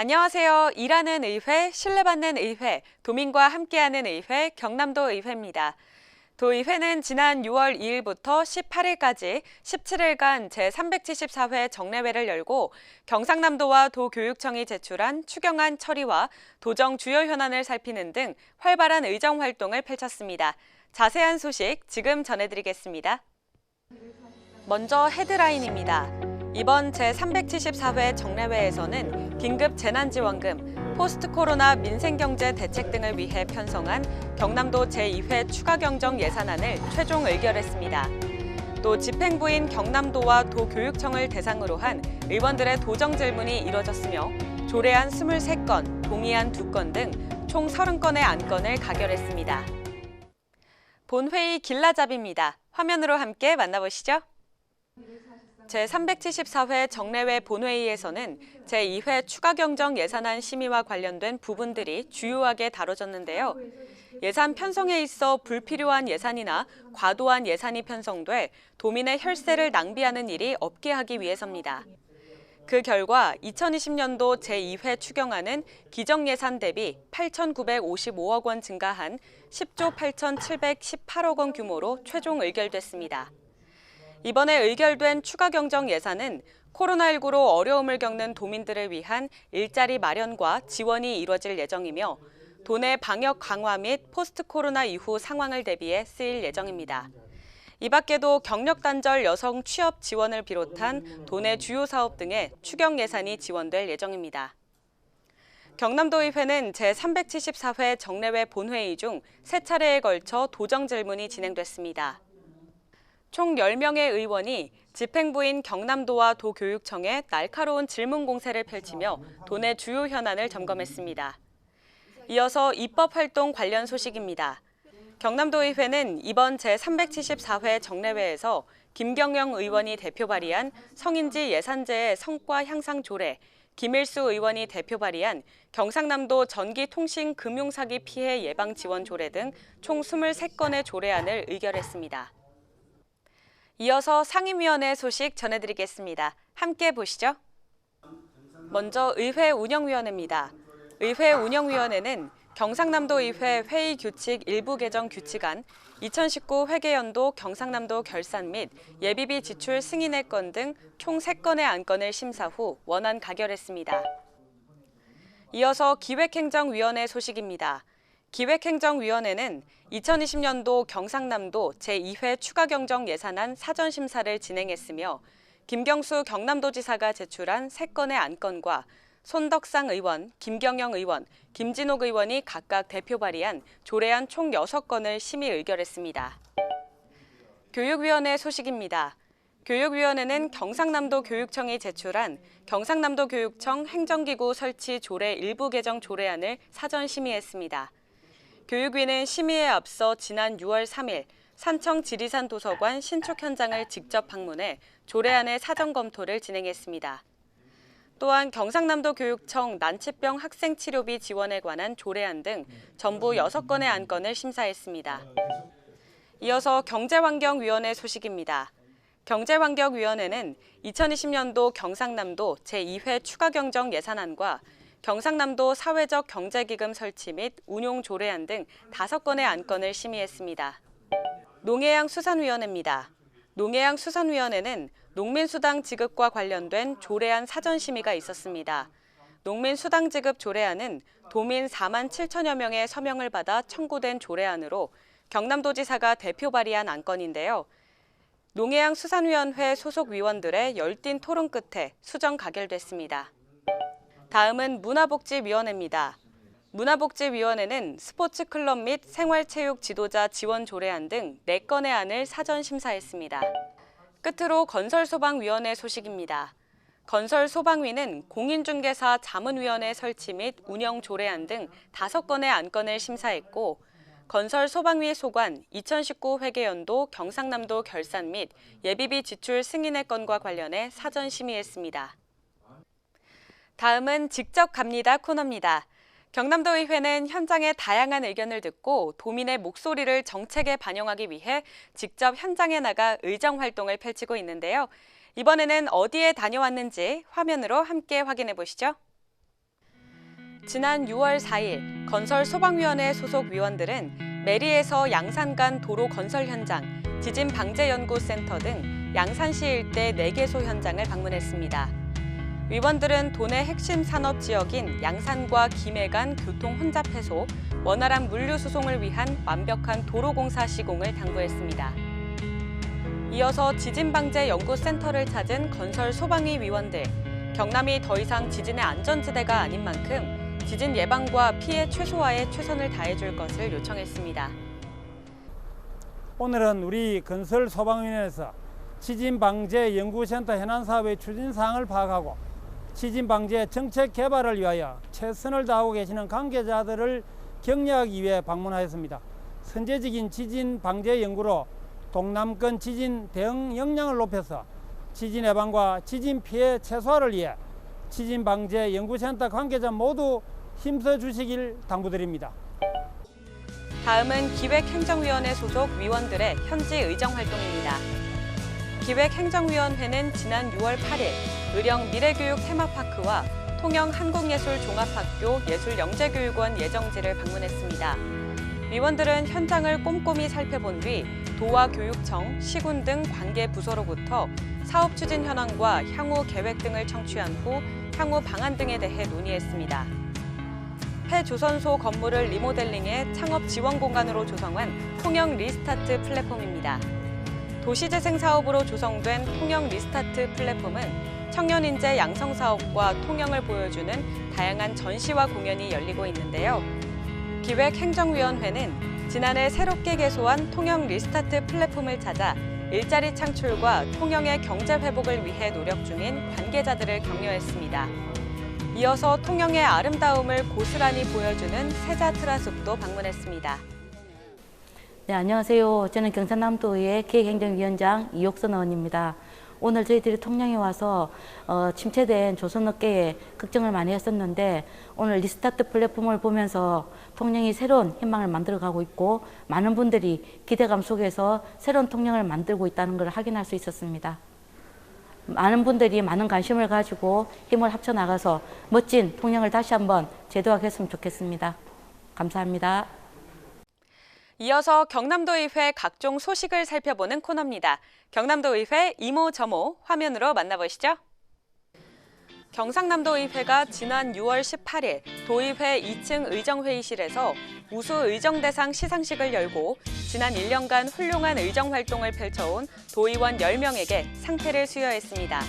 안녕하세요. 일하는 의회, 신뢰받는 의회, 도민과 함께하는 의회, 경남도 의회입니다. 도의회는 지난 6월 2일부터 18일까지 17일간 제374회 정례회를 열고 경상남도와 도교육청이 제출한 추경안 처리와 도정 주요 현안을 살피는 등 활발한 의정 활동을 펼쳤습니다. 자세한 소식 지금 전해드리겠습니다. 먼저 헤드라인입니다. 이번 제374회 정례회에서는 긴급 재난지원금, 포스트 코로나 민생경제 대책 등을 위해 편성한 경남도 제2회 추가경정 예산안을 최종 의결했습니다. 또 집행부인 경남도와 도교육청을 대상으로 한 의원들의 도정 질문이 이뤄졌으며 조례안 23건, 동의안 2건 등 총 30건의 안건을 가결했습니다. 본회의 길라잡이입니다. 화면으로 함께 만나보시죠. 제374회 정례회 본회의에서는 제2회 추가경정 예산안 심의와 관련된 부분들이 주요하게 다뤄졌는데요. 예산 편성에 있어 불필요한 예산이나 과도한 예산이 편성돼 도민의 혈세를 낭비하는 일이 없게 하기 위해서입니다. 그 결과 2020년도 제2회 추경안은 기정예산 대비 8,955억 원 증가한 10조 8,718억 원 규모로 최종 의결됐습니다. 이번에 의결된 추가경정 예산은 코로나19로 어려움을 겪는 도민들을 위한 일자리 마련과 지원이 이뤄질 예정이며 도내 방역 강화 및 포스트 코로나 이후 상황을 대비해 쓰일 예정입니다. 이 밖에도 경력 단절 여성 취업 지원을 비롯한 도내 주요 사업 등의 추경 예산이 지원될 예정입니다. 경남도의회는 제374회 정례회 본회의 중 3차례에 걸쳐 도정 질문이 진행됐습니다. 총 10명의 의원이 집행부인 경남도와 도교육청에 날카로운 질문 공세를 펼치며 도내 주요 현안을 점검했습니다. 이어서 입법활동 관련 소식입니다. 경남도의회는 이번 제374회 정례회에서 김경영 의원이 대표 발의한 성인지 예산제의 성과 향상 조례, 김일수 의원이 대표 발의한 경상남도 전기통신금융사기 피해 예방 지원 조례 등 총 23건의 조례안을 의결했습니다. 이어서 상임위원회 소식 전해드리겠습니다. 함께 보시죠. 먼저 의회 운영위원회입니다. 의회 운영위원회는 경상남도의회 회의규칙 일부 개정 규칙안, 2019 회계연도 경상남도 결산 및 예비비 지출 승인의 건 등 총 3건의 안건을 심사 후 원안 가결했습니다. 이어서 기획행정위원회 소식입니다. 기획행정위원회는 2020년도 경상남도 제2회 추가경정 예산안 사전심사를 진행했으며 김경수 경남도지사가 제출한 3건의 안건과 손덕상 의원, 김경영 의원, 김진옥 의원이 각각 대표 발의한 조례안 총 6건을 심의 의결했습니다. 교육위원회 소식입니다. 교육위원회는 경상남도 교육청이 제출한 경상남도 교육청 행정기구 설치 조례 일부 개정 조례안을 사전 심의했습니다. 교육위는 심의에 앞서 지난 6월 3일 산청 지리산 도서관 신축 현장을 직접 방문해 조례안의 사전 검토를 진행했습니다. 또한 경상남도 교육청 난치병 학생 치료비 지원에 관한 조례안 등 전부 6건의 안건을 심사했습니다. 이어서 경제환경위원회 소식입니다. 경제환경위원회는 2020년도 경상남도 제2회 추가경정 예산안과 경상남도 사회적 경제기금 설치 및 운용 조례안 등 5건의 안건을 심의했습니다. 농해양수산위원회입니다. 농해양수산위원회는 농민수당 지급과 관련된 조례안 사전 심의가 있었습니다. 농민수당 지급 조례안은 도민 4만 7천여 명의 서명을 받아 청구된 조례안으로 경남도지사가 대표 발의한 안건인데요. 농해양수산위원회 소속 위원들의 열띤 토론 끝에 수정 가결됐습니다. 다음은 문화복지위원회입니다. 문화복지위원회는 스포츠클럽 및 생활체육 지도자 지원 조례안 등 4건의 안을 사전 심사했습니다. 끝으로 건설소방위원회 소식입니다. 건설소방위는 공인중개사 자문위원회 설치 및 운영 조례안 등 5건의 안건을 심사했고 건설소방위 소관 2019 회계연도 경상남도 결산 및 예비비 지출 승인의 건과 관련해 사전 심의했습니다. 다음은 직접 갑니다 코너입니다. 경남도의회는 현장의 다양한 의견을 듣고 도민의 목소리를 정책에 반영하기 위해 직접 현장에 나가 의정 활동을 펼치고 있는데요. 이번에는 어디에 다녀왔는지 화면으로 함께 확인해 보시죠. 지난 6월 4일 건설소방위원회 소속 위원들은 메리에서 양산 간 도로 건설 현장, 지진방재연구센터 등 양산시 일대 4개소 현장을 방문했습니다. 위원들은 도내 핵심 산업 지역인 양산과 김해 간 교통 혼잡해소, 원활한 물류 수송을 위한 완벽한 도로공사 시공을 당부했습니다. 이어서 지진방재연구센터를 찾은 건설소방위 위원들, 경남이 더 이상 지진의 안전지대가 아닌 만큼 지진 예방과 피해 최소화에 최선을 다해줄 것을 요청했습니다. 오늘은 우리 건설소방위원회에서 지진방재연구센터 현안사업의 추진사항을 파악하고 지진방재 정책 개발을 위하여 최선을 다하고 계시는 관계자들을 격려하기 위해 방문하였습니다. 선제적인 지진방재 연구로 동남권 지진 대응 역량을 높여서 지진 예방과 지진 피해 최소화를 위해 지진방재연구센터 관계자 모두 힘써 주시길 당부드립니다. 다음은 기획행정위원회 소속 위원들의 현지 의정 활동입니다. 기획행정위원회는 지난 6월 8일 의령 미래교육 테마파크와 통영 한국예술종합학교 예술영재교육원 예정지를 방문했습니다. 위원들은 현장을 꼼꼼히 살펴본 뒤 도와 교육청, 시군 등 관계 부서로부터 사업 추진 현황과 향후 계획 등을 청취한 후 향후 방안 등에 대해 논의했습니다. 폐조선소 건물을 리모델링해 창업 지원 공간으로 조성한 통영 리스타트 플랫폼입니다. 도시재생 사업으로 조성된 통영 리스타트 플랫폼은 청년 인재 양성 사업과 통영을 보여주는 다양한 전시와 공연이 열리고 있는데요. 기획행정위원회는 지난해 새롭게 개소한 통영 리스타트 플랫폼을 찾아 일자리 창출과 통영의 경제 회복을 위해 노력 중인 관계자들을 격려했습니다. 이어서 통영의 아름다움을 고스란히 보여주는 세자트라숲도 방문했습니다. 네, 안녕하세요. 저는 경상남도의 기획행정위원장 이옥선 의원입니다. 오늘 저희들이 통영에 와서 침체된 조선업계에 걱정을 많이 했었는데 오늘 리스타트 플랫폼을 보면서 통영이 새로운 희망을 만들어가고 있고 많은 분들이 기대감 속에서 새로운 통영을 만들고 있다는 걸 확인할 수 있었습니다. 많은 분들이 많은 관심을 가지고 힘을 합쳐 나가서 멋진 통영을 다시 한번 재도약했으면 좋겠습니다. 감사합니다. 이어서 경남도의회 각종 소식을 살펴보는 코너입니다. 경남도의회 이모저모 화면으로 만나보시죠. 경상남도의회가 지난 6월 18일 도의회 2층 의정회의실에서 우수 의정대상 시상식을 열고 지난 1년간 훌륭한 의정활동을 펼쳐온 도의원 10명에게 상패를 수여했습니다.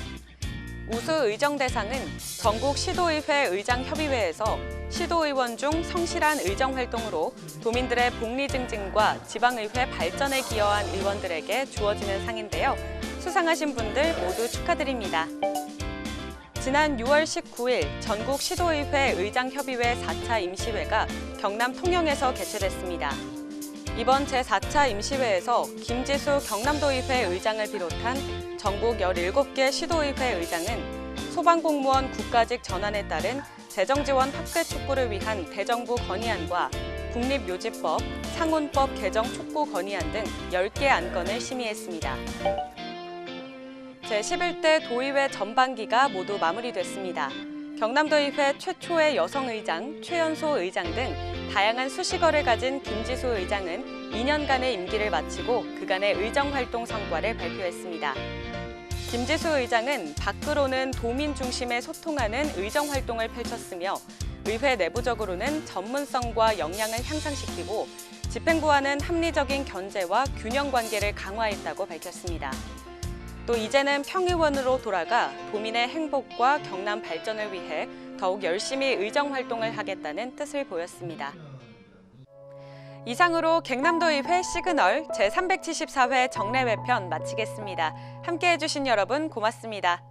우수 의정대상은 전국 시도의회 의장협의회에서 시도의원 중 성실한 의정활동으로 도민들의 복리 증진과 지방의회 발전에 기여한 의원들에게 주어지는 상인데요. 수상하신 분들 모두 축하드립니다. 지난 6월 19일 전국 시도의회 의장협의회 4차 임시회가 경남 통영에서 개최됐습니다. 이번 제4차 임시회에서 김지수 경남도의회 의장을 비롯한 전국 17개 시도의회 의장은 소방공무원 국가직 전환에 따른 재정지원 확대 촉구를 위한 대정부 건의안과 국립묘지법, 상훈법 개정 촉구 건의안 등 10개 안건을 심의했습니다. 제11대 도의회 전반기가 모두 마무리됐습니다. 경남도의회 최초의 여성 의장, 최연소 의장 등 다양한 수식어를 가진 김지수 의장은 2년간의 임기를 마치고 그간의 의정활동 성과를 발표했습니다. 김지수 의장은 밖으로는 도민 중심의 소통하는 의정활동을 펼쳤으며 의회 내부적으로는 전문성과 역량을 향상시키고 집행부와는 합리적인 견제와 균형 관계를 강화했다고 밝혔습니다. 또 이제는 평의원으로 돌아가 도민의 행복과 경남 발전을 위해 더욱 열심히 의정활동을 하겠다는 뜻을 보였습니다. 이상으로 경남도의회 시그널 제374회 정례회편 마치겠습니다. 함께해 주신 여러분 고맙습니다.